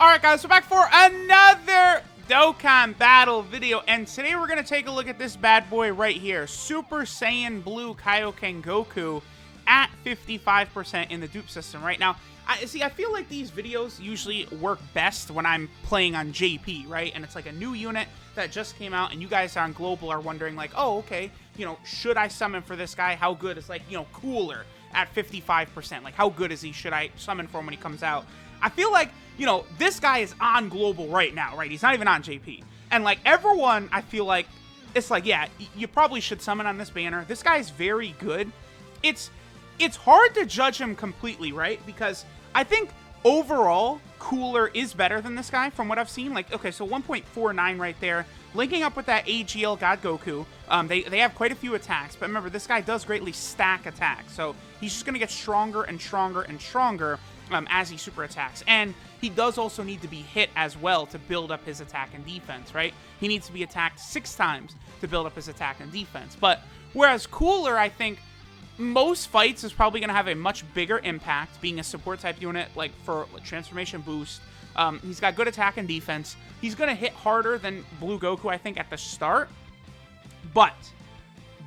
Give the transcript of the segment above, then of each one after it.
Alright guys, we're back for another Dokkan battle video, and today we're going to take a look at this bad boy right here. Super Saiyan Blue KAIOKEN GOKU at 55% in the dupe system right now. I feel like these videos usually work best when I'm playing on JP, right? And it's like a new unit that just came out, and you guys on Global are wondering like, oh, okay, you know, should I summon for this guy? How good is, like, you know, cooler at 55%? Like, how good is he? Should I summon for him when he comes out? I feel like, you know, this guy is on Global right now, right? He's not even on JP. And, like, everyone, I feel like, it's like, yeah, you probably should summon on this banner. This guy's very good. It's hard to judge him completely, right? Because I think overall, Cooler is better than this guy from what I've seen. Like, okay, so 1.49 right there. Linking up with that AGL God Goku, they have quite a few attacks. But remember, this guy does greatly stack attacks. So he's just going to get stronger and stronger and stronger as he super attacks. And he does also need to be hit as well to build up his attack and defense, right? He needs to be attacked 6 times to build up his attack and defense. But whereas Cooler, I think, most fights is probably going to have a much bigger impact, being a support type unit, like for transformation boost. He's got good attack and defense. He's going to hit harder than Blue Goku, I think, at the start. But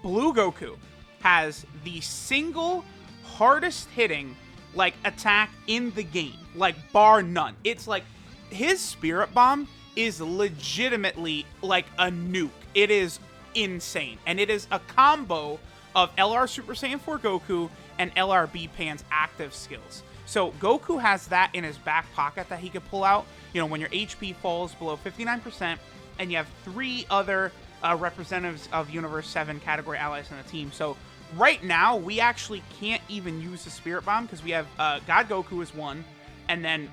Blue Goku has the single hardest hitting, like, attack in the game, like, bar none. It's like his Spirit Bomb is legitimately like a nuke. It is insane, and it is a combo of LR Super Saiyan 4 Goku and LR B-Pan's active skills. So Goku has that in his back pocket that he could pull out, you know, when your HP falls below 59%, and you have 3 other representatives of Universe 7 category allies on the team. So right now, we actually can't even use the Spirit Bomb because we have God Goku is 1, and then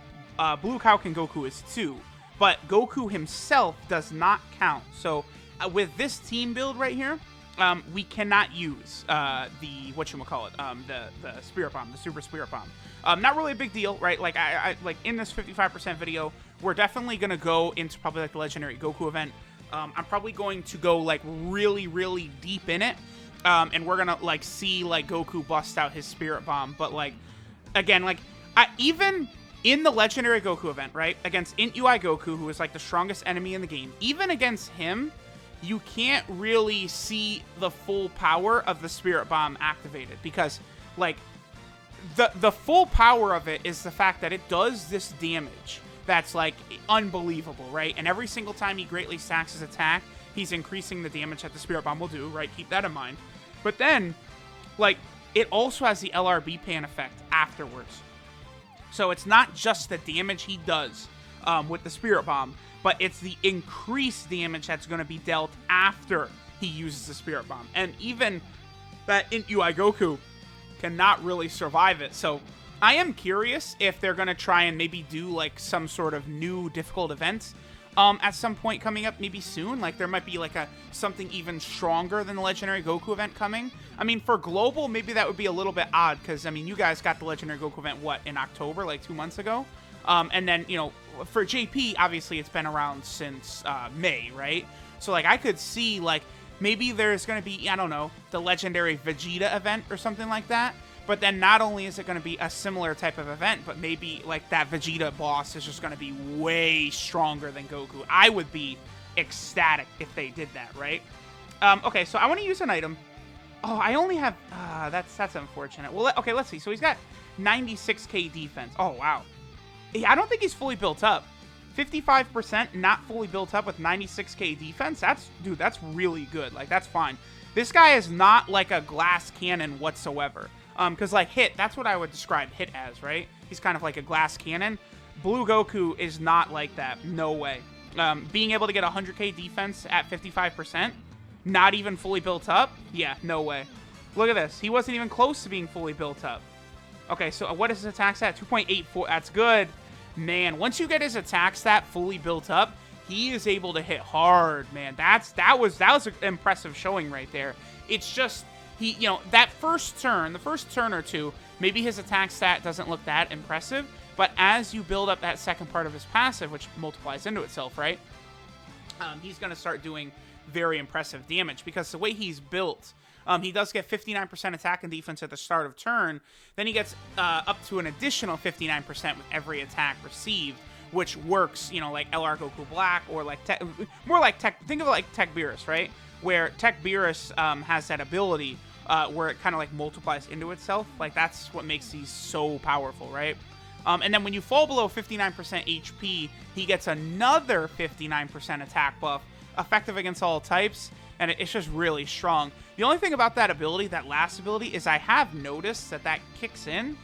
Blue KAIOKEN Goku is 2. But Goku himself does not count. So with this team build right here, we cannot use the the Spirit Bomb, the Super Spirit Bomb. Not really a big deal, right? Like I like in this 55% video, we're definitely gonna go into probably like the Legendary Goku event. I'm probably going to go like really deep in it, and we're gonna like see like Goku bust out his Spirit Bomb. But like again, like even in the Legendary Goku event, right, against Int UI Goku, who is like the strongest enemy in the game, even against him, you can't really see the full power of the Spirit Bomb activated, because like the full power of it is the fact that it does this damage that's like unbelievable, right? And every single time he greatly stacks his attack, he's increasing the damage that the Spirit Bomb will do, right? Keep that in mind. But then, like, it also has the LRB pan effect afterwards. So it's not just the damage he does with the Spirit Bomb, but it's the increased damage that's going to be dealt after he uses the Spirit Bomb. And even that Int UI Goku cannot really survive it. So I am curious if they're going to try and maybe do like some sort of new difficult event at some point coming up, maybe soon. Like there might be like something even stronger than the Legendary Goku event coming. I mean, for Global, maybe that would be a little bit odd, because I mean, you guys got the Legendary Goku event, what, in October, like 2 months ago? And then, you know, for JP, obviously it's been around since May, right? So like I could see like maybe there's going to be, I don't know, the Legendary Vegeta event or something like that. But then not only is it going to be a similar type of event, but maybe like that Vegeta boss is just going to be way stronger than Goku. I would be ecstatic if they did that, right? Okay, so I want to use an item. Oh, I only have, that's unfortunate. Well, okay, let's see. So he's got 96k defense. Oh, wow. I don't think he's fully built up. 55% not fully built up with 96k defense. Dude, that's really good. Like, that's fine. This guy is not like a glass cannon whatsoever. Because, like, hit, that's what I would describe hit as, right? He's kind of like a glass cannon. Blue Goku is not like that. No way. Being able to get 100k defense at 55%, not even fully built up? Yeah, no way. Look at this. He wasn't even close to being fully built up. Okay, so what is his attack stat? 2.84. That's good. Man, once you get his attack stat fully built up, he is able to hit hard, man. That was an impressive showing right there. It's just, he, you know, that first turn, the first turn or two, maybe his attack stat doesn't look that impressive, but as you build up that second part of his passive, which multiplies into itself, right? He's going to start doing very impressive damage, because the way he's built, he does get 59% attack and defense at the start of turn. Then he gets up to an additional 59% with every attack received, which works, you know, like LR Goku Black, or like more like think of it like Tech Beerus, right? Where Tech Beerus has that ability where it kind of like multiplies into itself. Like that's what makes these so powerful, right? And then when you fall below 59% HP, he gets another 59% attack buff, effective against all types, and it's just really strong. The only thing about that ability, that last ability, is I have noticed that kicks in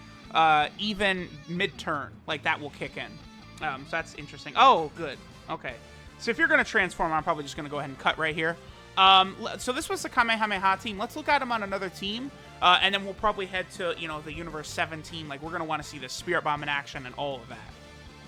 even mid-turn. Like, that will kick in. So that's interesting. Oh, good. Okay. So if you're going to transform, I'm probably just going to go ahead and cut right here. So this was the Kamehameha team. Let's look at him on another team, and then we'll probably head to, you know, the Universe 7 team. Like, we're going to want to see the Spirit Bomb in action and all of that.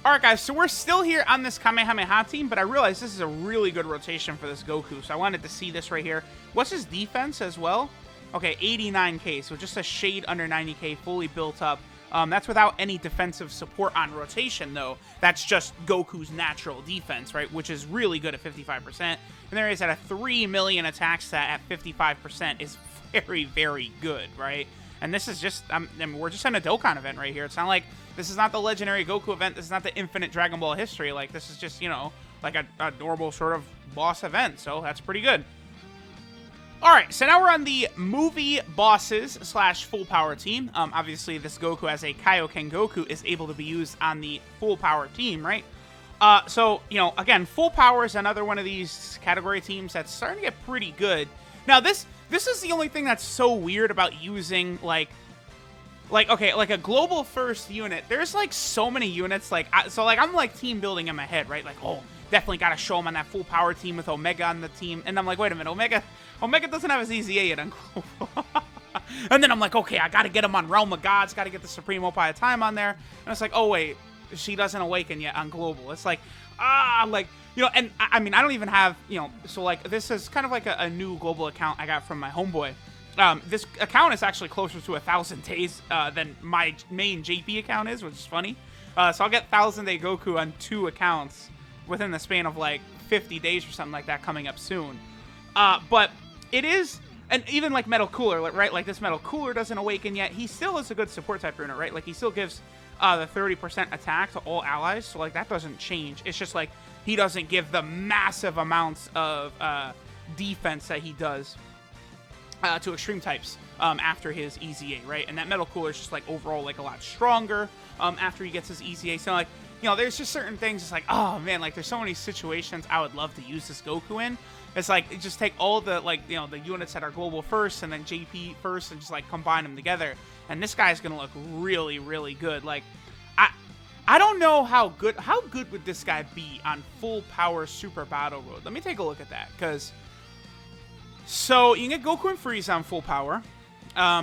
Alright guys, so we're still here on this Kamehameha team, but I realize this is a really good rotation for this Goku, so I wanted to see this right here. What's his defense as well? Okay, 89k, so just a shade under 90k, fully built up. That's without any defensive support on rotation, though. That's just Goku's natural defense, right? Which is really good at 55%. And there is at a 3 million attack stat at 55% is very, very good, right? And this is just, I mean, we're just in a Dokkan event right here. It's not like, this is not the Legendary Goku event. This is not the Infinite Dragon Ball history. Like, this is just, you know, like a normal sort of boss event. So that's pretty good. Alright, so now we're on the movie bosses / full power team. Obviously, this Goku as a Kaioken Goku is able to be used on the full power team, right? So, you know, again, full power is another one of these category teams that's starting to get pretty good. Now, this is the only thing that's so weird about using, like okay, like a global first unit. There's, like, so many units, like, so, like, I'm, like, team building in my head, right? Like, oh, definitely got to show him on that full power team with Omega on the team. And I'm like, wait a minute, Omega doesn't have his EZA yet on global. And then I'm like, okay, I got to get him on Realm of Gods, got to get the Supreme Opie of Time on there. And it's like, oh, wait, she doesn't awaken yet on global. It's like, like, you know, and I mean, I don't even have, you know, so, like, this is kind of like a new global account I got from my homeboy. This account is actually closer to 1,000 days than my main JP account is, which is funny. So I'll get 1,000 Day Goku on 2 accounts within the span of like 50 days or something like that coming up soon. But it is, and even like Metal Cooler, right? Like this Metal Cooler doesn't awaken yet. He still is a good support type unit, right? Like he still gives the 30% attack to all allies. So like that doesn't change. It's just like he doesn't give the massive amounts of defense that he does to extreme types after his EZA, right? And that Metal Cooler is just like overall like a lot stronger after he gets his EZA. So like, you know, there's just certain things. It's like, oh man, like there's so many situations I would love to use this Goku in. It's like, just take all the, like, you know, the units that are global first and then JP first and just like combine them together. And this guy's gonna look really, really good. Like, I don't know how good would this guy be on full power Super Battle Road. Let me take a look at that, because so you can get Goku and Frieza on full power.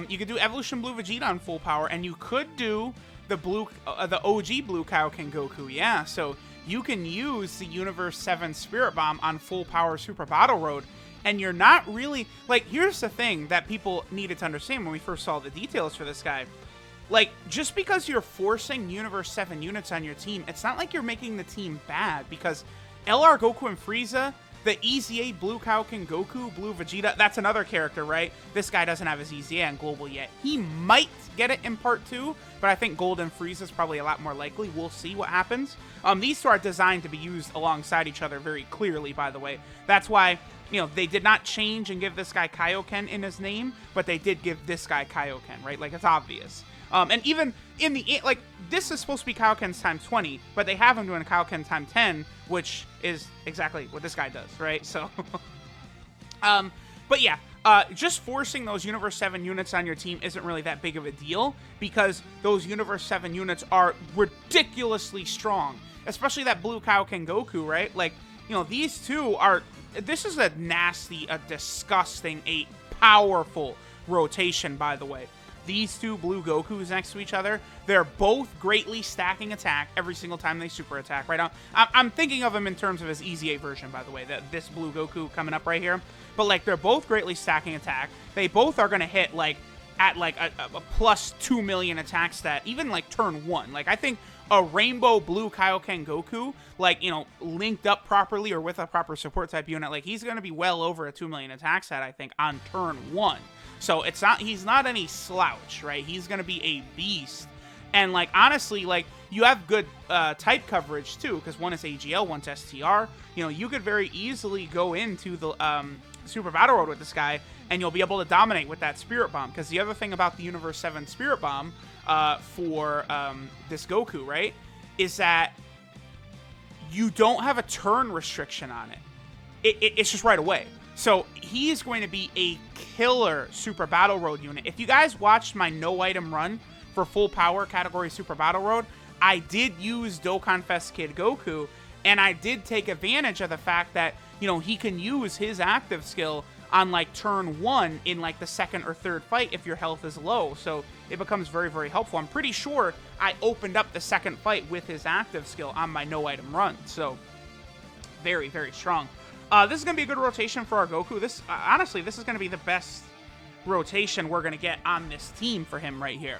You could do Evolution Blue Vegeta on full power, and you could do the the OG Blue Kaioken Goku. Yeah, so you can use the Universe 7 Spirit Bomb on full power Super Battle Road, and you're not really, like, here's the thing that people needed to understand when we first saw the details for this guy. Like, just because you're forcing Universe 7 units on your team, it's not like you're making the team bad, because LR Goku and Frieza, the EZA Blue Kaioken Goku, Blue Vegeta, that's another character, right? This guy doesn't have his EZA on global yet. He might get it in part 2, but I think Golden Frieza is probably a lot more likely. We'll see what happens. These two are designed to be used alongside each other very clearly, by the way. That's why, you know, they did not change and give this guy Kaioken in his name, but they did give this guy Kaioken, right? Like, it's obvious. And even in the, like, this is supposed to be Kaioken's times 20, but they have him doing Kaioken times 10, which is exactly what this guy does, right? So, but yeah, just forcing those Universe 7 units on your team isn't really that big of a deal, because those Universe 7 units are ridiculously strong, especially that Blue Kaioken Goku, right? Like, you know, these two are, this is a nasty, a disgusting, a powerful rotation, by the way. These two Blue Gokus next to each other, they're both greatly stacking attack every single time they super attack, right? Now, I'm thinking of him in terms of his EZA version, by the way, this Blue Goku coming up right here. But, like, they're both greatly stacking attack. They both are going to hit, like, at, like, a plus 2 million attack stat, even, like, turn 1. Like, I think a Rainbow Blue Kaioken Goku, like, you know, linked up properly or with a proper support type unit, like, he's going to be well over a 2 million attack stat, I think, on turn 1. So it's not, he's not any slouch, right? He's going to be a beast And, like, honestly, like, you have good type coverage, too, because one is AGL, one's STR. You know, you could very easily go into the Super Battle Road with this guy, and you'll be able to dominate with that Spirit Bomb. Because the other thing about the Universe 7 Spirit Bomb for this Goku, right, is that you don't have a turn restriction on it. It's just right away. So he is going to be a killer Super Battle Road unit. If you guys watched my no item run for full power category Super Battle Road, I did use Dokkan Fest Kid Goku, and I did take advantage of the fact that, you know, he can use his active skill on, like, turn 1 in, like, the second or third fight if your health is low. So it becomes very, very helpful. I'm pretty sure I opened up the second fight with his active skill on my no item run. So very, very strong. This is going to be a good rotation for our Goku. This, honestly, this is going to be the best rotation we're going to get on this team for him right here.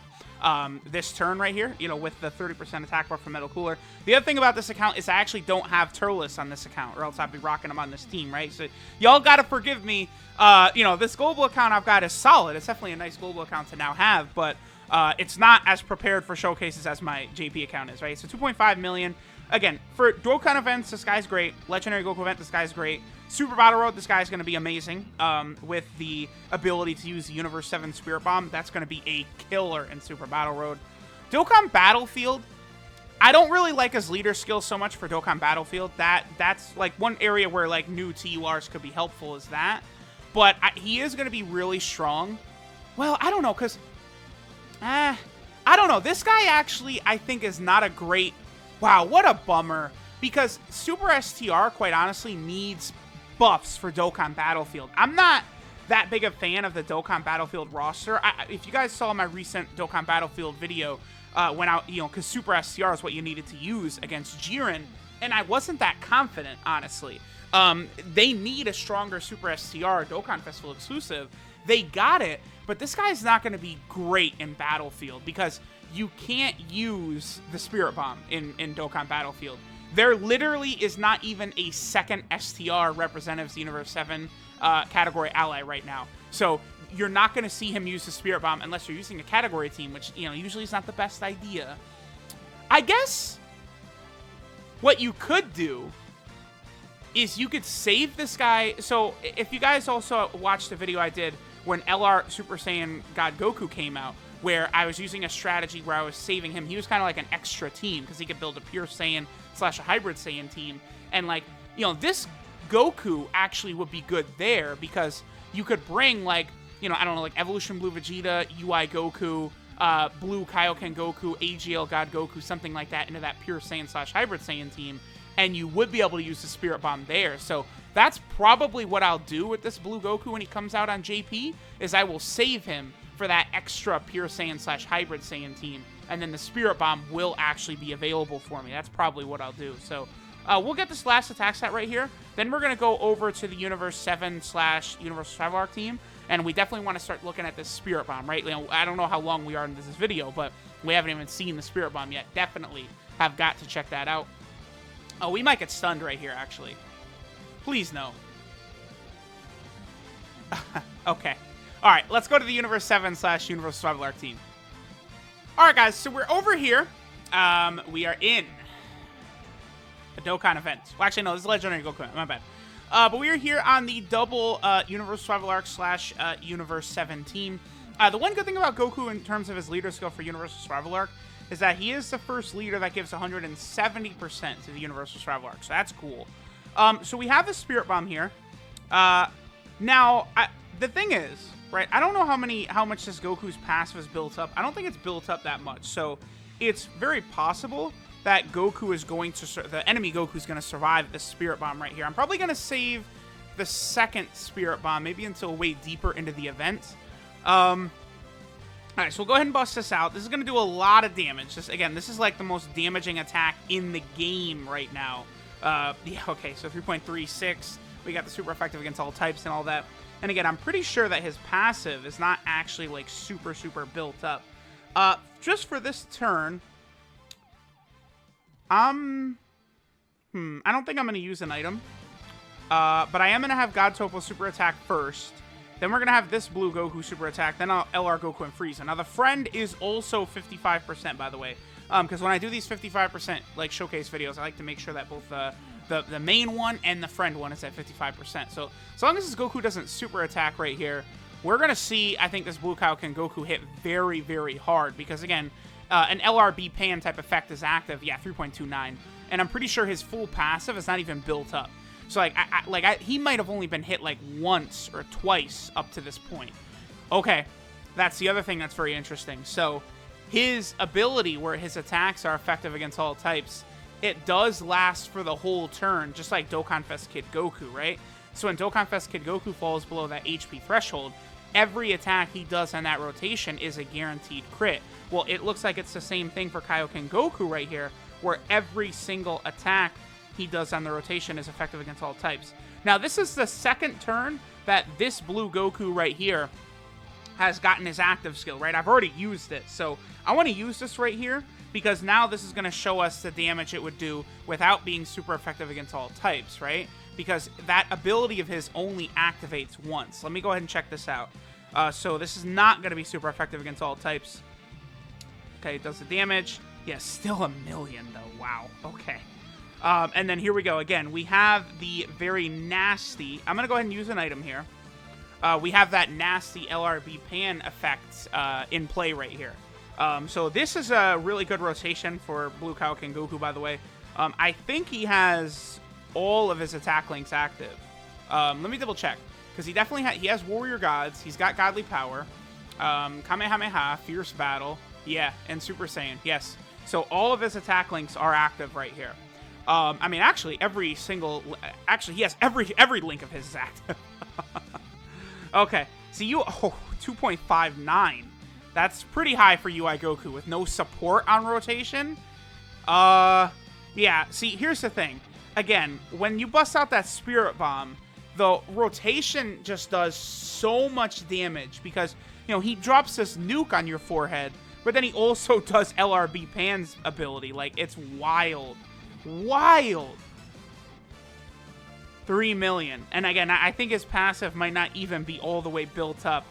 This turn right here, you know, with the 30% attack buff from Metal Cooler. The other thing about this account is I actually don't have Turles on this account, or else I'd be rocking him on this team, right? So y'all got to forgive me. You know, this global account I've got is solid. It's definitely a nice global account to now have, but it's not as prepared for showcases as my JP account is, right? So 2.5 million. Again, for Dokkan events, this guy's great. Legendary Goku event, this guy's great. Super Battle Road, this guy's going to be amazing. With the ability to use the Universe 7 Spirit Bomb, that's going to be a killer in Super Battle Road. Dokkan Battlefield, I don't really like his leader skill so much for Dokkan Battlefield. That's like one area where, like, new TURs could be helpful is that. But he is going to be really strong. Well, I don't know, because I don't know. This guy actually, I think, is not a great... Wow, what a bummer. Because Super STR, quite honestly, needs buffs for Dokkan Battlefield. I'm not that big a fan of the Dokkan Battlefield roster. If you guys saw my recent Dokkan Battlefield video, when I, you know, because Super STR is what you needed to use against Jiren, and I wasn't that confident, honestly. They need a stronger Super STR Dokkan Festival exclusive. They got it, but this guy's not going to be great in Battlefield because you can't use the Spirit Bomb in Dokkan Battlefield. There literally is not even a second STR Representatives Universe 7 category ally right now. So you're not going to see him use the Spirit Bomb unless you're using a category team, which, you know, usually is not the best idea. I guess what you could do is you could save this guy. So if you guys also watched the video I did when LR Super Saiyan God Goku came out, where I was using a strategy where I was saving him. He was kind of like an extra team because he could build a pure Saiyan / a hybrid Saiyan team. And, like, you know, this Goku actually would be good there because you could bring, like, you know, I don't know, like Evolution Blue Vegeta, UI Goku, Blue Kaioken Goku, AGL God Goku, something like that into that pure Saiyan / hybrid Saiyan team. And you would be able to use the Spirit Bomb there. So that's probably what I'll do with this Blue Goku when he comes out on JP, is I will save him for that extra pure Saiyan / hybrid Saiyan team, and then the Spirit Bomb will actually be available for me. That's probably what I'll do. So we'll get this last attack set right here. Then we're going to go over to the Universe 7 / Universal Survival Arc team, and we definitely want to start looking at this Spirit Bomb, right? You know, I don't know how long we are in this video, but we haven't even seen the Spirit Bomb yet. Definitely have got to check that out. Oh, we might get stunned right here, actually. Please no. Okay. All right, let's go to the Universe 7 / Universal Survival Arc team. All right, guys, so we're over here. We are in the Dokkan event. Well, actually, no, this is Legendary Goku event. My bad. But we are here on the double Universal Survival Arc / Universe 7 team. The one good thing about Goku in terms of his leader skill for Universal Survival Arc is that he is the first leader that gives 170% to the Universal Survival Arc, so that's cool. So we have the Spirit Bomb here. Now, the thing is, right, I don't know how much this Goku's passive is built up. I don't think it's built up that much, so it's very possible that Goku is going to, the enemy Goku is going to survive this Spirit Bomb right here. I'm probably going to save the second Spirit Bomb, maybe until way deeper into the event. Alright, so we'll go ahead and bust this out. This is going to do a lot of damage. Again, this is like the most damaging attack in the game right now. Yeah, okay, so 3.36. We got the super effective against all types and all that. And again, I'm pretty sure that his passive is not actually, like, super built up. Just for this turn, I don't think I'm going to use an item. But I am going to have God Topo super attack first. Then we're going to have this blue Goku super attack, then LR Goku and Frieza. Now, the friend is also 55%, by the way. Because when I do these 55%, like, showcase videos, I like to make sure that both the main one and the friend one is at 55%. So, as long as this Goku doesn't super attack right here, we're going to see, I think, this blue KAIOKEN Goku hit very, very hard. Because, again, an LRB pan type effect is active. Yeah, 3.29. And I'm pretty sure his full passive is not even built up. So, he might have only been hit, like, once or twice up to this point. Okay, that's the other thing that's very interesting. So, his ability, where his attacks are effective against all types, it does last for the whole turn, just like Dokkan Fest Kid Goku, right? So, when Dokkan Fest Kid Goku falls below that HP threshold, every attack he does on that rotation is a guaranteed crit. Well, it looks like it's the same thing for KAIOKEN Goku right here, where every single attack he does on the rotation is effective against all types. Now, this is the second turn that this blue Goku right here has gotten his active skill, right? I've already used it, so I want to use this right here because now this is going to show us the damage it would do without being super effective against all types, right? Because that ability of his only activates once. Let me go ahead and check this out. So this is not going to be super effective against all types. Okay, it does the damage. Yeah, still 1,000,000 though. Wow. Okay. And then here we go. Again, we have the very nasty... I'm going to go ahead and use an item here. We have that nasty LRB pan effect in play right here. So this is a really good rotation for blue KAIOKEN Goku, by the way. I think he has all of his attack links active. Let me double check. Because he definitely he has Warrior Gods. He's got Godly Power. Kamehameha, Fierce Battle. Yeah, and Super Saiyan. Yes. So all of his attack links are active right here. I mean, actually, every single... Actually, he has every link of his is active. Okay. So you... Oh, 2.59. That's pretty high for UI Goku with no support on rotation. Yeah. See, here's the thing. Again, when you bust out that Spirit Bomb, the rotation just does so much damage because, you know, he drops this nuke on your forehead, but then he also does LRB Pan's ability. Like, it's wild. Wild. 3,000,000. And again, I think his passive might not even be all the way built up.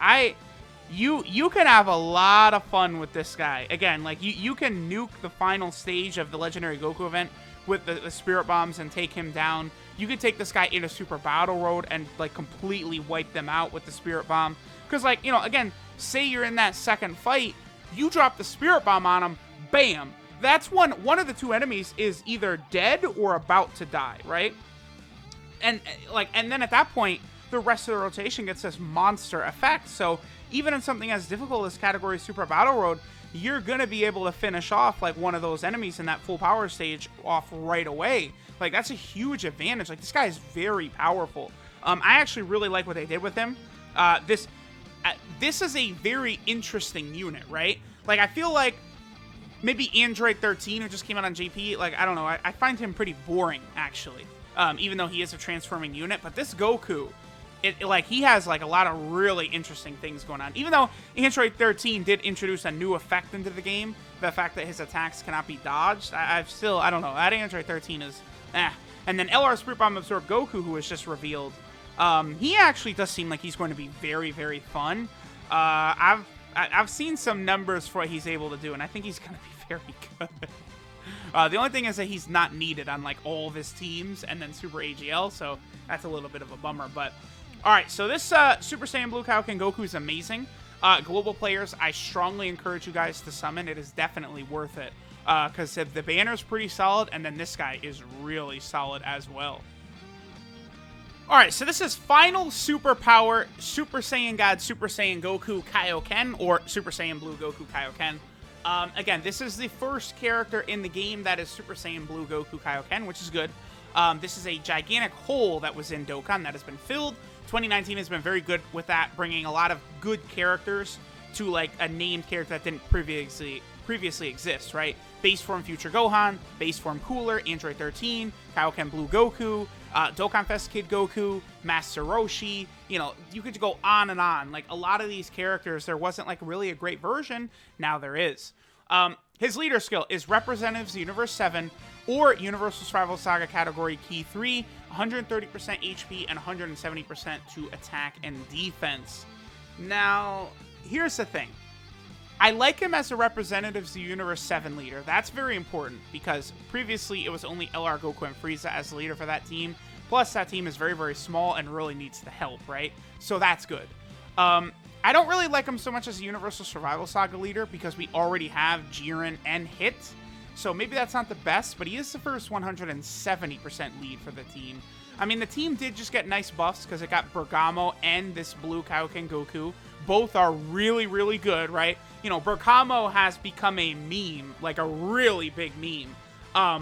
You can have a lot of fun with this guy. Again, like, you can nuke the final stage of the Legendary Goku event with the Spirit Bombs and take him down. You could take this guy into Super Battle Road and, like, completely wipe them out with the Spirit Bomb. Because, like, you know, again, say you're in that second fight, you drop the Spirit Bomb on him, bam. That's one of the two enemies is either dead or about to die, right? And then at that point, the rest of the rotation gets this monster effect. So even in something as difficult as Category Super Battle Road, you're going to be able to finish off, like, one of those enemies in that full power stage off right away. Like, that's a huge advantage. Like, this guy is very powerful. I actually really like what they did with him. This is a very interesting unit, right? Like, I feel like maybe Android 13, who just came out on JP, like, I don't know. I find him pretty boring, actually. Even though he is a transforming unit. But this Goku... like, he has, like, a lot of really interesting things going on. Even though Android 13 did introduce a new effect into the game, the fact that his attacks cannot be dodged, I don't know. That Android 13 is, And then LR Spirit Bomb Absorb Goku, who was just revealed, he actually does seem like he's going to be very, very fun. I've seen some numbers for what he's able to do, and I think he's going to be very good. The only thing is that he's not needed on, like, all of his teams and then Super AGL, so that's a little bit of a bummer, but... Alright, so this Super Saiyan Blue KAIOKEN Goku is amazing. Global players, I strongly encourage you guys to summon. It is definitely worth it. Because the banner's pretty solid, and then this guy is really solid as well. Alright, so this is Final Superpower Super Saiyan God Super Saiyan Goku KAIOKEN, or Super Saiyan Blue Goku KAIOKEN. Again, this is the first character in the game that is Super Saiyan Blue Goku KAIOKEN, which is good. This is a gigantic hole that was in Dokkan that has been filled. 2019 has been very good with that, bringing a lot of good characters to, like, a named character that didn't previously exist, right? Base Form Future Gohan, Base Form Cooler, Android 13, KAIOKEN Blue Goku, Dokkan Fest Kid Goku, Master Roshi. You know, you could go on and on. Like, a lot of these characters, there wasn't, like, really a great version. Now there is. His leader skill is Representatives Universe 7 or Universal Survival Saga category Key 3, 130% HP and 170% to attack and defense. Now, here's the thing. I like him as a Representatives Universe 7 leader. That's very important because previously it was only LR, Goku, and Frieza as the leader for that team. Plus, that team is very, very small and really needs the help, right? So that's good. I don't really like him so much as a Universal Survival Saga leader because we already have Jiren and Hit. So maybe that's not the best, but he is the first 170% lead for the team. I mean, the team did just get nice buffs because it got Bergamo and this blue Kaioken Goku. Both are really, really good, right? You know, Bergamo has become a meme, like a really big meme.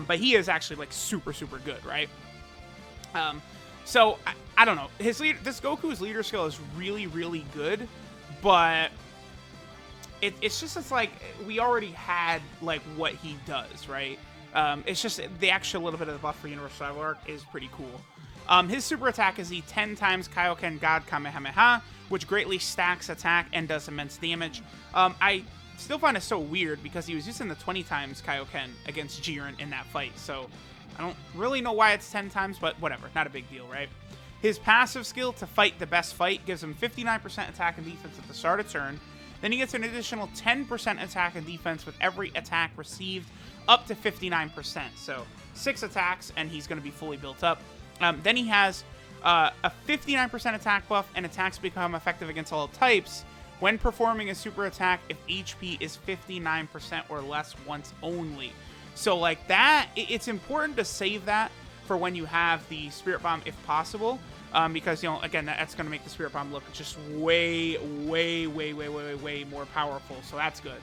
But he is actually like super, super good, right? So I don't know. This Goku's leader skill is really, really good, but it's like we already had like what he does, right? It's just the extra little bit of the buff for Universal Survival Arc is pretty cool. His super attack is the 10 times Kaioken God Kamehameha, which greatly stacks attack and does immense damage. I still find it so weird because he was using the 20 times Kaioken against Jiren in that fight, so I don't really know why it's 10 times, but whatever, not a big deal, right? His passive skill, to fight the best fight, gives him 59% attack and defense at the start of turn. Then he gets an additional 10% attack and defense with every attack received, up to 59%. So 6 attacks, and he's going to be fully built up. Then he has a 59% attack buff, and attacks become effective against all types when performing a super attack if HP is 59% or less once only. So like that, it's important to save that for when you have the Spirit Bomb if possible, because, you know, again, that's going to make the Spirit Bomb look just way, way, way, way, way, way more powerful, so that's good.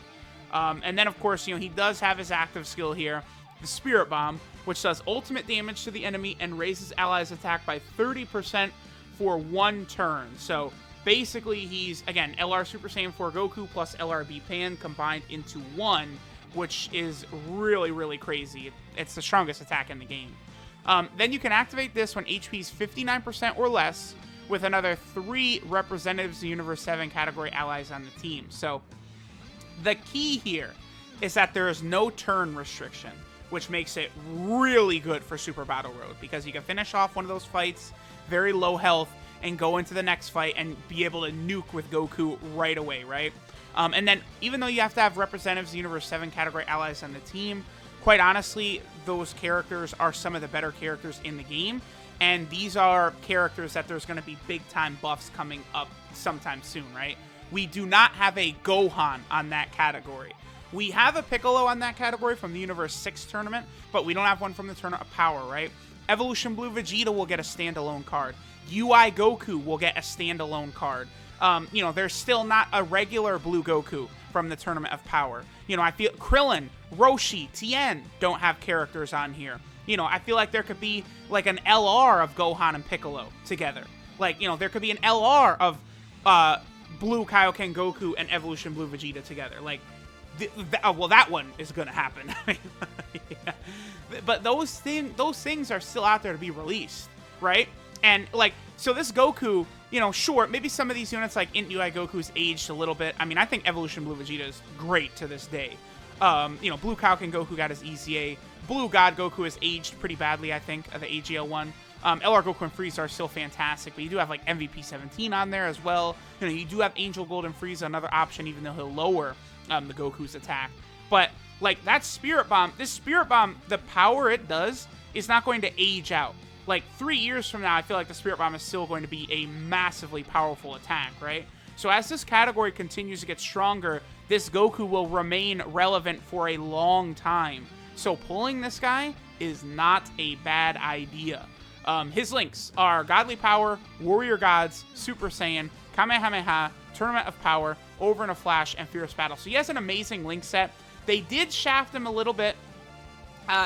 And then, of course, you know, he does have his active skill here, the Spirit Bomb, which does ultimate damage to the enemy and raises allies' attack by 30% for 1 turn. So basically, he's, again, LR Super Saiyan 4 Goku plus LRB Pan combined into 1, which is really, really crazy. It's the strongest attack in the game. Then you can activate this when HP is 59% or less with another 3 Representatives Universe 7 category allies on the team. So the key here is that there is no turn restriction, which makes it really good for Super Battle Road because you can finish off one of those fights very low health and go into the next fight and be able to nuke with Goku right away, right? And then even though you have to have Representatives Universe 7 category allies on the team, quite honestly, those characters are some of the better characters in the game, and these are characters that there's going to be big-time buffs coming up sometime soon, right? We do not have a Gohan on that category. We have a Piccolo on that category from the Universe 6 tournament, but we don't have one from the Tournament of Power, right? Evolution Blue Vegeta will get a standalone card. UI Goku will get a standalone card. You know, there's still not a regular Blue Goku from the Tournament of Power. You know, I feel Krillin, Roshi, Tien don't have characters on here. You know, I feel like there could be like an LR of Gohan and Piccolo together. Like, you know, there could be an LR of Blue Kaioken Goku and Evolution Blue Vegeta together. Like, well, that one is going to happen. Yeah. But those things are still out there to be released, right? And, like, so this Goku, you know, sure, maybe some of these units, like Int UI Goku's aged a little bit. I mean, I think Evolution Blue Vegeta is great to this day. You know, Blue Kaioken Goku got his EZA. Blue God Goku has aged pretty badly, I think, the AGL one. LR Goku and Frieza are still fantastic, but you do have, like, MVP 17 on there as well. You know, you do have Angel Gold and Frieza, another option, even though he'll lower the Goku's attack. But, like, that Spirit Bomb, this Spirit Bomb, the power it does is not going to age out. Like, 3 years from now, I feel like the Spirit Bomb is still going to be a massively powerful attack, right? So as this category continues to get stronger, this Goku will remain relevant for a long time. So pulling this guy is not a bad idea. His links are Godly Power, Warrior Gods, Super Saiyan, Kamehameha, Tournament of Power, Over in a Flash, and Fierce Battle. So he has an amazing link set. They did shaft him a little bit.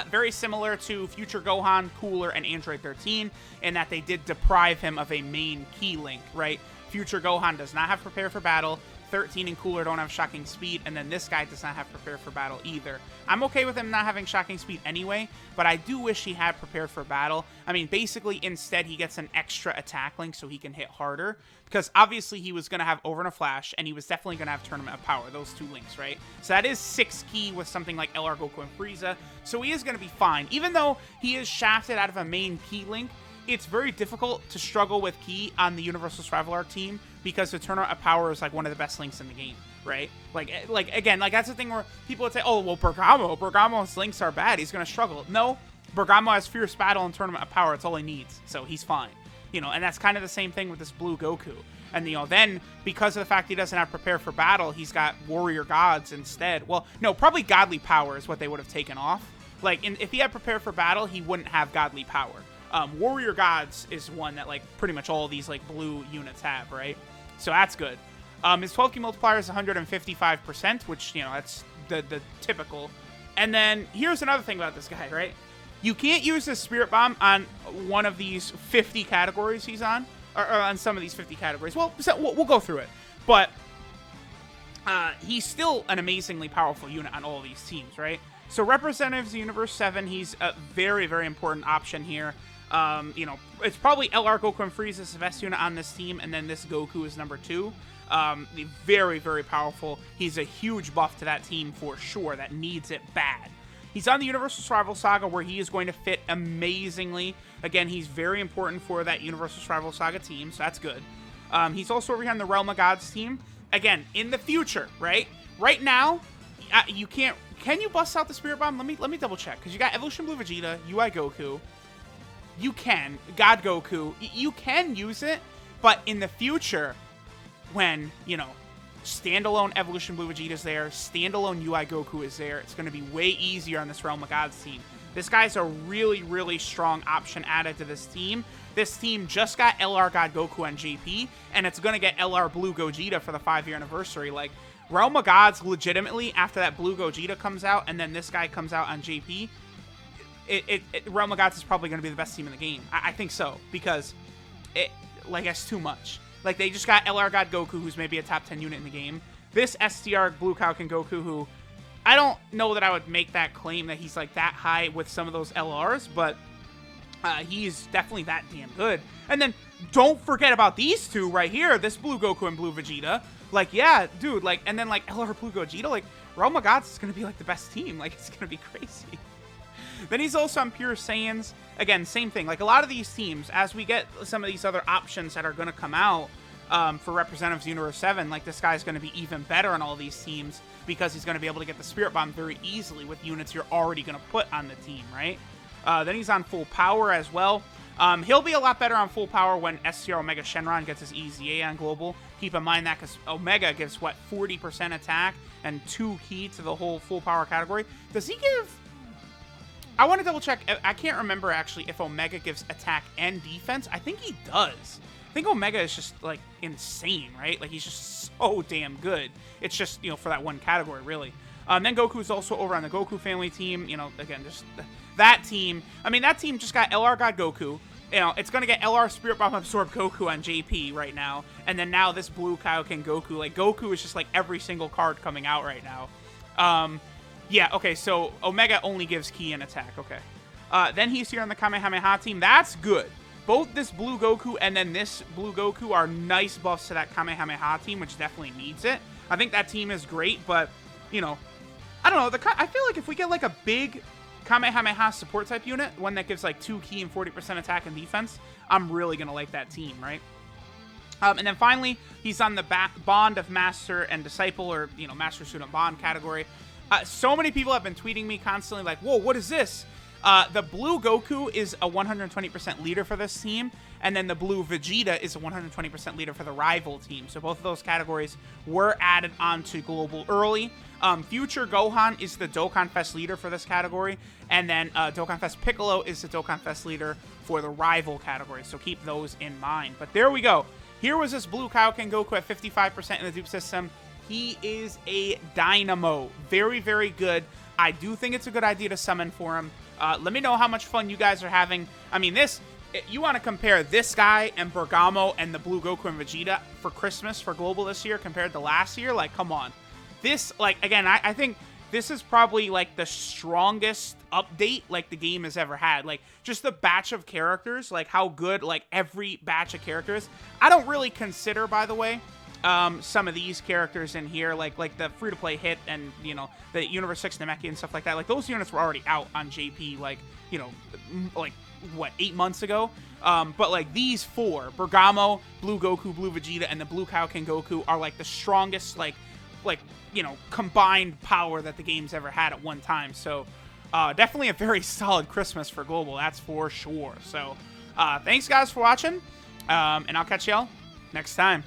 Very similar to Future Gohan, Cooler, and Android 13, in that they did deprive him of a main key link, right? Future Gohan does not have Prepare for Battle. 13 and cooler don't have shocking speed, and then this guy does not have prepare for battle either. I'm okay with him not having shocking speed anyway, but I do wish he had prepared for battle. I mean, basically, instead, he gets an extra attack link so he can hit harder, because obviously he was going to have Over in a Flash, and he was definitely going to have Tournament of Power, those 2 links, right? So that is 6 key with something like LR Goku and Frieza, so he is going to be fine. Even though he is shafted out of a main key link, it's very difficult to struggle with Ki on the Universal Survival Arc team because the Tournament of Power is like one of the best links in the game, right? Like again, like that's the thing where people would say, oh, well, Bergamo's links are bad. He's going to struggle. No, Bergamo has Fierce Battle and Tournament of Power. It's all he needs. So he's fine. You know, and that's kind of the same thing with this blue Goku. And, you know, then because of the fact he doesn't have Prepare for Battle, he's got Warrior Gods instead. Well, no, probably Godly Power is what they would have taken off. Like, if he had Prepare for Battle, he wouldn't have Godly Power. Warrior Gods is one that, like, pretty much all these, like, blue units have, right? So that's good. His 12 key multiplier is 155%, which, you know, that's the typical. And then here's another thing about this guy, right? You can't use the Spirit Bomb on one of these 50 categories he's on, or on some of these 50 categories. Well, so we'll go through it. But he's still an amazingly powerful unit on all of these teams, right? So Representatives Universe 7, he's a very, very important option here. You know, it's probably LR Goku and Frieza is the best unit on this team, and then this Goku is number 2. Very, very powerful. He's a huge buff to that team for sure that needs it bad. He's on the Universal Survival Saga where he is going to fit amazingly. Again, he's very important for that Universal Survival Saga team, so that's good. He's also over here on the Realm of Gods team. Again, in the future, right? Right now, you can't... Can you bust out the Spirit Bomb? Let me double check, because you got Evolution Blue Vegeta, UI Goku. You can. God Goku. You can use it, but in the future, when, you know, standalone Evolution Blue Vegeta is there, standalone UI Goku is there, it's going to be way easier on this Realm of Gods team. This guy's a really, really strong option added to this team. This team just got LR God Goku on JP, and it's going to get LR Blue Gogeta for the 5-year anniversary. Like, Realm of Gods, legitimately, after that Blue Gogeta comes out, and then this guy comes out on JP, Realm of Gods is probably going to be the best team in the game. I think so, because it's too much. Like, they just got LR God Goku, who's maybe a top 10 unit in the game. This STR Blue KAIOKEN Goku, who I don't know that I would make that claim that he's, like, that high with some of those LRs, but he's definitely that damn good. And then, don't forget about these two right here, this Blue Goku and Blue Vegeta. Like, yeah, dude, like, and then, like, LR Blue Gogeta, like, Realm of Gods is going to be, like, the best team. Like, it's going to be crazy. Then he's also on Pure Saiyans. Again, same thing. Like, a lot of these teams, as we get some of these other options that are going to come out for Representatives Universe 7, like, this guy's going to be even better on all these teams because he's going to be able to get the Spirit Bomb very easily with units you're already going to put on the team, right? Then he's on Full Power as well. He'll be a lot better on Full Power when STR Omega Shenron gets his EZA on Global. Keep in mind that because Omega gives, what, 40% attack and 2 key to the whole Full Power category. Does he give... I want to double check. I can't remember actually if Omega gives attack and defense. I think he does. I think Omega is just like insane, right? Like he's just so damn good. It's just, you know, for that one category, really. Then Goku's also over on the Goku family team. You know, again, just that team. I mean, that team just got LR God Goku. You know, it's going to get LR Spirit Bomb Absorb Goku on JP right now. And then now this blue KAIOKEN Goku. Like, Goku is just like every single card coming out right now. Yeah, okay, so Omega only gives key and attack, okay. Then he's here on the Kamehameha team. That's good. Both this Blue Goku and then this Blue Goku are nice buffs to that Kamehameha team, which definitely needs it. I think that team is great, but, you know, I don't know. I feel like if we get, like, a big Kamehameha support type unit, one that gives, like, 2 key and 40% attack and defense, I'm really going to like that team, right? And then finally, he's on the Bond of Master and Disciple, or, you know, Master-Student Bond category. So many people have been tweeting me constantly like, whoa, what is this? The Blue Goku is a 120% leader for this team, and then the Blue Vegeta is a 120% leader for the rival team. So both of those categories were added onto Global early. Future Gohan is the Dokkan Fest leader for this category, and then Dokkan Fest Piccolo is the Dokkan Fest leader for the rival category. So keep those in mind. But there we go. Here was this Blue KAIOKEN Goku at 55% in the dupe system. He is a dynamo. Very, very good. I do think it's a good idea to summon for him. Let me know how much fun you guys are having. I mean, this, you want to compare this guy and Bergamo and the Blue Goku and Vegeta for Christmas for Global this year compared to last year, like, come on. This, like, again, I think this is probably, like, the strongest update, like, the game has ever had. Like, just the batch of characters, like, how good, like, every batch of characters. I don't really consider, by the way, some of these characters in here, like the free-to-play hit and, you know, the Universe 6 Namekian and stuff like that. Like, those units were already out on JP, like, you know, like, what, 8 months ago? But, like, these four, Bergamo, Blue Goku, Blue Vegeta, and the Blue KAIOKEN Goku are, like, the strongest, like, you know, combined power that the game's ever had at one time. So, definitely a very solid Christmas for Global, that's for sure. So, thanks, guys, for watching, and I'll catch y'all next time.